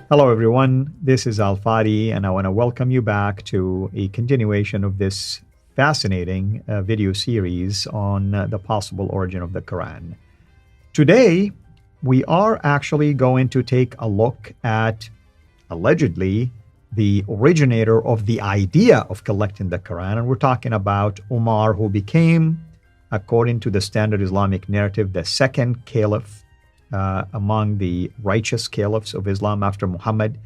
Hello, everyone. This is Al Fadi, and I want to welcome you back to a continuation of this fascinating video series on the possible origin of the Quran. Today, we are actually going to take a look at allegedly the originator of the idea of collecting the Quran, and we're talking about Umar, who became, according to the standard Islamic narrative, the second caliph among the righteous caliphs of Islam after Muhammad.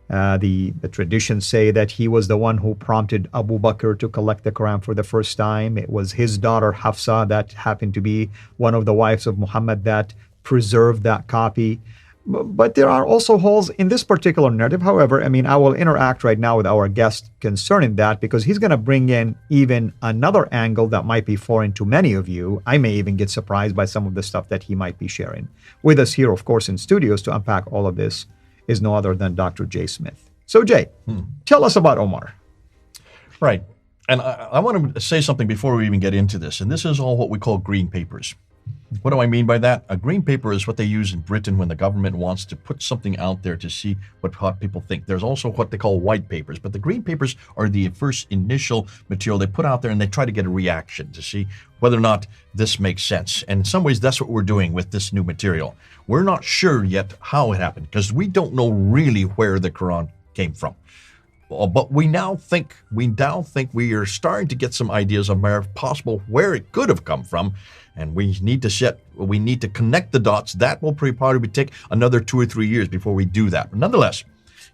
The traditions say that he was the one who prompted Abu Bakr to collect the Quran for the first time. It was his daughter Hafsa, that happened to be one of the wives of Muhammad, that preserved that copy. But there are also holes in this particular narrative. However, I will interact right now with our guest concerning that, because he's going to bring in even another angle that might be foreign to many of you. I may even get surprised by some of the stuff that he might be sharing. With us here, of course, in studios to unpack all of this is no other than Dr. Jay Smith. So, Jay, tell us about Omar. Right. And I want to say something before we even get into this. And this is all what we call green papers. What do I mean by that? A green paper is what they use in Britain when the government wants to put something out there to see what people think. There's also what they call white papers, but the green papers are the first initial material they put out there, and they try to get a reaction to see whether or not this makes sense. And in some ways, that's what we're doing with this new material. We're not sure yet how it happened, because we don't know really where the Quran came from. But we now think we are starting to get some ideas of where it could have come from, and we need to connect the dots. That will probably take another 2 or 3 years before we do that. But nonetheless,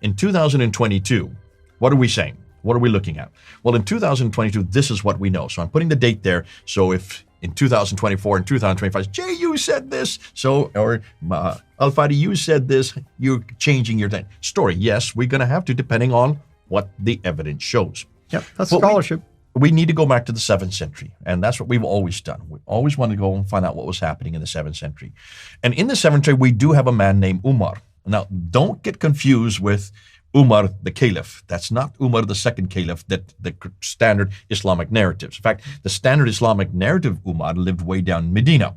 in 2022, what are we saying? What are we looking at? Well, in 2022, this is what we know. So I'm putting the date there. So if in 2024 and 2025, Jay, you said this. Or Al-Fadi, you said this. You're changing your story. Yes, we're going to have to, depending on what the evidence shows. Yep, that's scholarship. We need to go back to the 7th century, and that's what we've always done. We always want to go and find out what was happening in the 7th century. And in the 7th century, we do have a man named Umar. Now, don't get confused with Umar the Caliph. That's not Umar the second Caliph, that the standard Islamic narratives. In fact, the standard Islamic narrative Umar lived way down in Medina.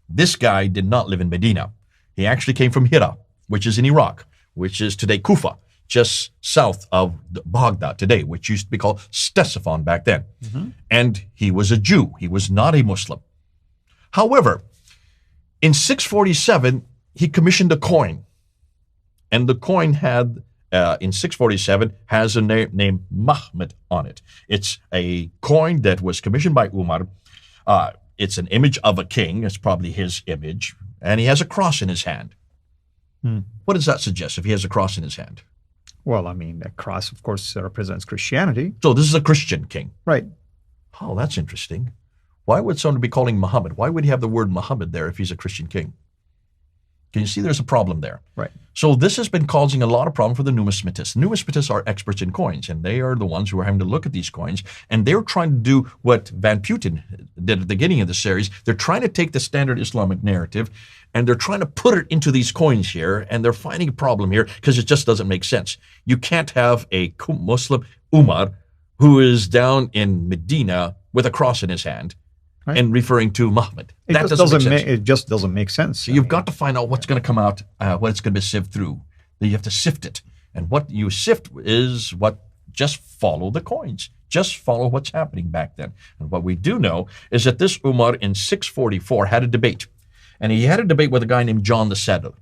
This guy did not live in Medina. He actually came from Hira, which is in Iraq, which is today Kufa, just south of Baghdad today, which used to be called Ctesiphon back then. And he was a Jew. He was not a Muslim. However, in 647, he commissioned a coin. And the coin had, in 647, has a name named Muhammad on it. It's a coin that was commissioned by Umar. It's an image of a king. It's probably his image. And he has a cross in his hand. What does that suggest if he has a cross in his hand? Well, the cross, of course, represents Christianity. So this is a Christian king. Right. Oh, that's interesting. Why would someone be calling Muhammad? Why would he have the word Muhammad there if he's a Christian king? Can you see there's a problem there? Right. So this has been causing a lot of problem for the numismatists. Numismatists are experts in coins, and they are the ones who are having to look at these coins, and they're trying to do what Van Putten did at the beginning of the series. They're trying to take the standard Islamic narrative, and they're trying to put it into these coins here, and they're finding a problem here because it just doesn't make sense. You can't have a Muslim Umar who is down in Medina with a cross in his hand, right, and referring to Muhammad. It just doesn't make sense. So you've got to find out what's going to come out, what it's going to be sifted through. Then you have to sift it. And what you sift is just follow the coins. Just follow what's happening back then. And what we do know is that this Umar in 644 had a debate. And he had a debate with a guy named John the Setter.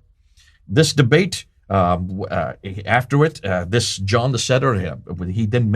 This debate, after it, this John the Setter, he then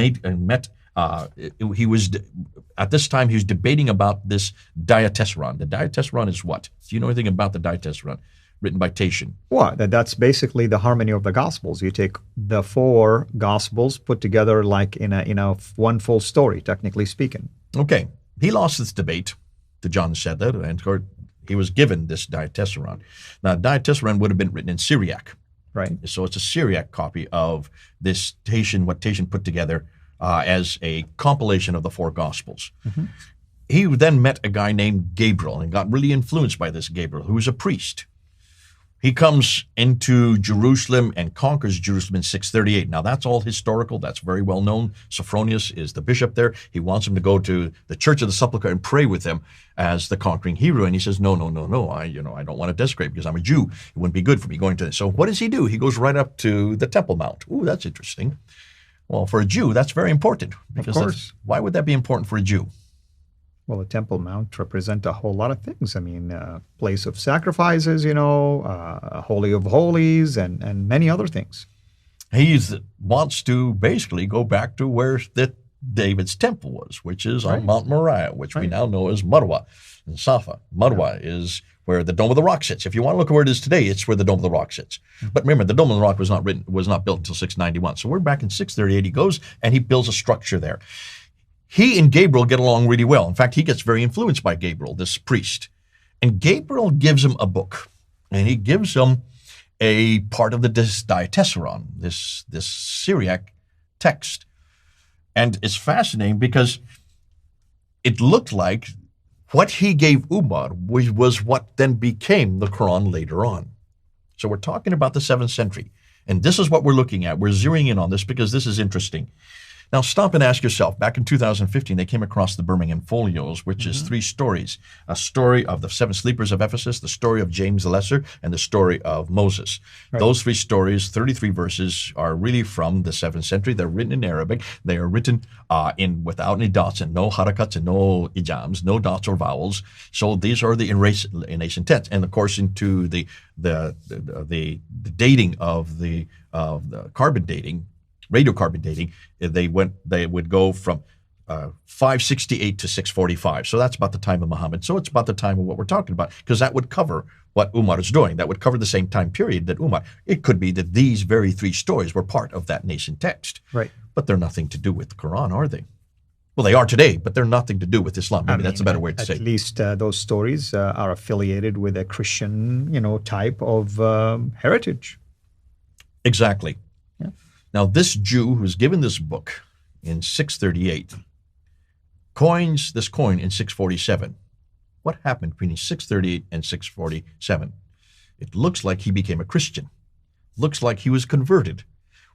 at this time, he was debating about this Diatessaron. The Diatessaron is what? Do you know anything about the Diatessaron, written by Tatian? Well, that's basically the harmony of the Gospels. You take the 4 Gospels put together like in a one full story, technically speaking. Okay. He lost this debate to John the Setter, and of course, he was given this Diatessaron. Now, Diatessaron would have been written in Syriac. Right. So it's a Syriac copy of this what Tatian put together as a compilation of the 4 Gospels. He then met a guy named Gabriel and got really influenced by this Gabriel, who was a priest. He comes into Jerusalem and conquers Jerusalem in 638. Now, that's all historical. That's very well known. Sophronius is the bishop there. He wants him to go to the Church of the Sepulchre and pray with him as the conquering hero. And he says, no. I don't want to desecrate because I'm a Jew. It wouldn't be good for me going to this. So what does he do? He goes right up to the Temple Mount. Ooh, that's interesting. Well, for a Jew, that's very important. Because of course. Why would that be important for a Jew? Well, the Temple Mount represent a whole lot of things. I mean, place of sacrifices, Holy of Holies, and many other things. He wants to basically go back to where David's temple was, which is on Mount Moriah, which we now know as Marwa and Safa. Marwa is where the Dome of the Rock sits. If you want to look at where it is today, it's where the Dome of the Rock sits. But remember, the Dome of the Rock was not built until 691. So we're back in 638. He goes and he builds a structure there. He and Gabriel get along really well. In fact, he gets very influenced by Gabriel, this priest. And Gabriel gives him a book. And he gives him a part of this diatessaron, this Syriac text. And it's fascinating because it looked like what he gave Umar was what then became the Quran later on. So we're talking about the 7th century. And this is what we're looking at. We're zeroing in on this because this is interesting. Now, stop and ask yourself, back in 2015, they came across the Birmingham Folios, which is 3 stories. A story of the 7 sleepers of Ephesus, the story of James the Lesser, and the story of Moses. Right. Those 3 stories, 33 verses, are really from the 7th century. They're written in Arabic. They are written without any dots and no harakats and no ijams, no dots or vowels. So these are the in ancient tense. And, of course, into the dating of the carbon dating, radiocarbon dating, they would go from 568 to 645. So that's about the time of Muhammad. So it's about the time of what we're talking about, because that would cover what Umar is doing. That would cover the same time period that Umar. It could be that these very 3 stories were part of that nascent text. Right. But they're nothing to do with the Quran, are they? Well, they are today, but they're nothing to do with Islam. Maybe that's a better way to say it. At least those stories are affiliated with a Christian, type of heritage. Exactly. Yeah. Now, this Jew who's given this book in 638 coins this coin in 647. What happened between 638 and 647? It looks like he became a Christian. Looks like he was converted.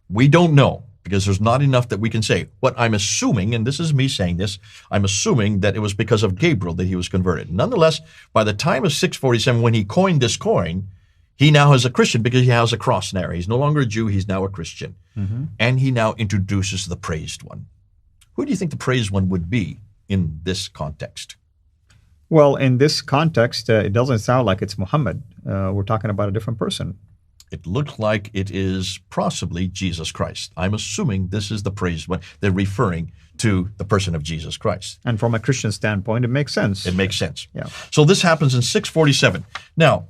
We don't know, because there's not enough that we can say. What I'm assuming, and this is me saying this, I'm assuming that it was because of Gabriel that he was converted. Nonetheless, by the time of 647, when he coined this coin, he now is a Christian because he has a cross there. He's no longer a Jew, he's now a Christian. Mm-hmm. And he now introduces the praised one. Who do you think the praised one would be in this context? Well, in this context, it doesn't sound like it's Muhammad. We're talking about a different person. It looks like it is possibly Jesus Christ. I'm assuming this is the praised one. They're referring to the person of Jesus Christ. And from a Christian standpoint, it makes sense. It makes sense. Yeah. So this happens in 647. Now,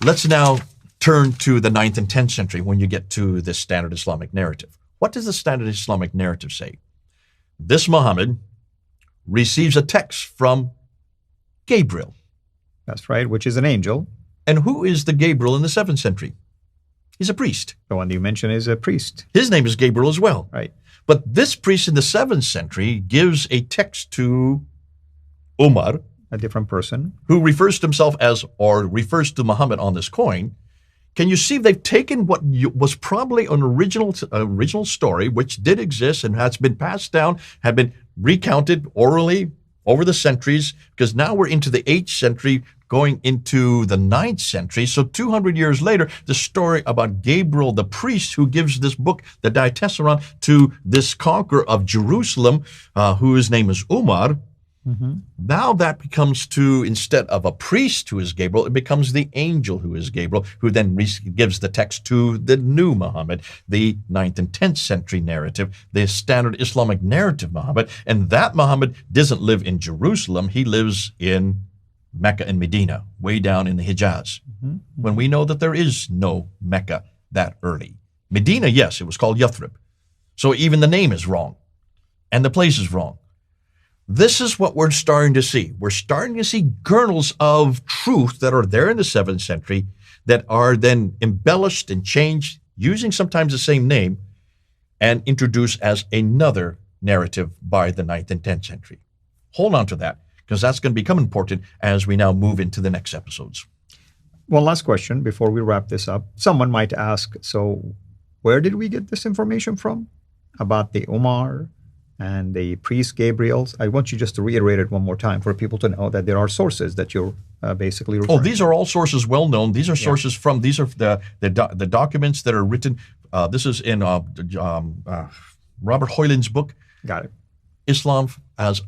let's now turn to the 9th and 10th century when you get to the standard Islamic narrative. What does the standard Islamic narrative say? This Muhammad receives a text from Gabriel. That's right, which is an angel. And who is the Gabriel in the 7th century? He's a priest. The one you mentioned is a priest. His name is Gabriel as well. Right. But this priest in the 7th century gives a text to Umar, a different person, who refers to himself as, or refers to Muhammad on this coin. Can you see they've taken what was probably an original story, which did exist and has been passed down, had been recounted orally over the centuries, because now we're into the 8th century, going into the 9th century. So 200 years later, the story about Gabriel, the priest who gives this book, the Diatessaron, to this conqueror of Jerusalem, whose name is Umar. Mm-hmm. Now that becomes to, instead of a priest who is Gabriel, it becomes the angel who is Gabriel, who then gives the text to the new Muhammad, the 9th and 10th century narrative, the standard Islamic narrative Muhammad. And that Muhammad doesn't live in Jerusalem. He lives in Mecca and Medina, way down in the Hijaz, mm-hmm. when we know that there is no Mecca that early. Medina, yes, it was called Yathrib. So even the name is wrong, and the place is wrong. This is what we're starting to see. We're starting to see kernels of truth that are there in the 7th century that are then embellished and changed, using sometimes the same name, and introduced as another narrative by the 9th and 10th century. Hold on to that, because that's going to become important as we now move into the next episodes. One last question before we wrap this up. Someone might ask, so where did we get this information from about the Umar and the priest Gabriels? I want you just to reiterate it one more time for people to know that there are sources that you're basically referring Oh, these are all sources well known. These are sources from, these are the documents that are written. This is in Robert Hoyland's book, Got it. Islam as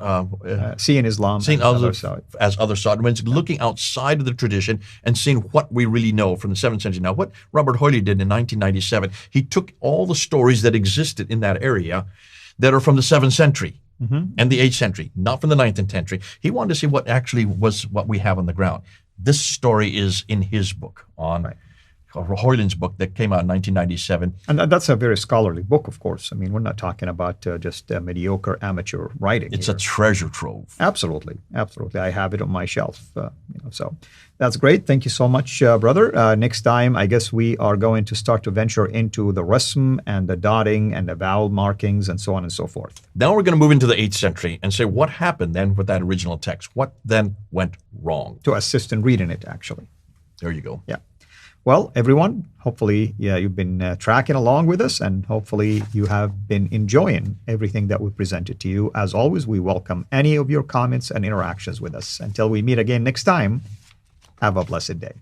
Seeing Islam seeing as other others side. as other Sodomites, looking outside of the tradition and seeing what we really know from the 7th century. Now, what Robert Hoyland did in 1997, he took all the stories that existed in that area that are from the 7th century and the 8th century, not from the 9th and 10th century. He wanted to see what actually was what we have on the ground. This story is in his book, on Hoyland's book that came out in 1997. And that's a very scholarly book, of course. I mean, we're not talking about just mediocre amateur writing. It's here. a treasure trove. Absolutely, absolutely. I have it on my shelf. So that's great. Thank you so much, brother. Next time, I guess we are going to start to venture into the rasm and the dotting and the vowel markings and so on and so forth. Now we're going to move into the 8th century and say what happened then with that original text. What then went wrong? To assist in reading it, actually. There you go. Yeah. Well, everyone, hopefully, you've been tracking along with us, and hopefully you have been enjoying everything that we presented to you. As always, we welcome any of your comments and interactions with us. Until we meet again next time, have a blessed day.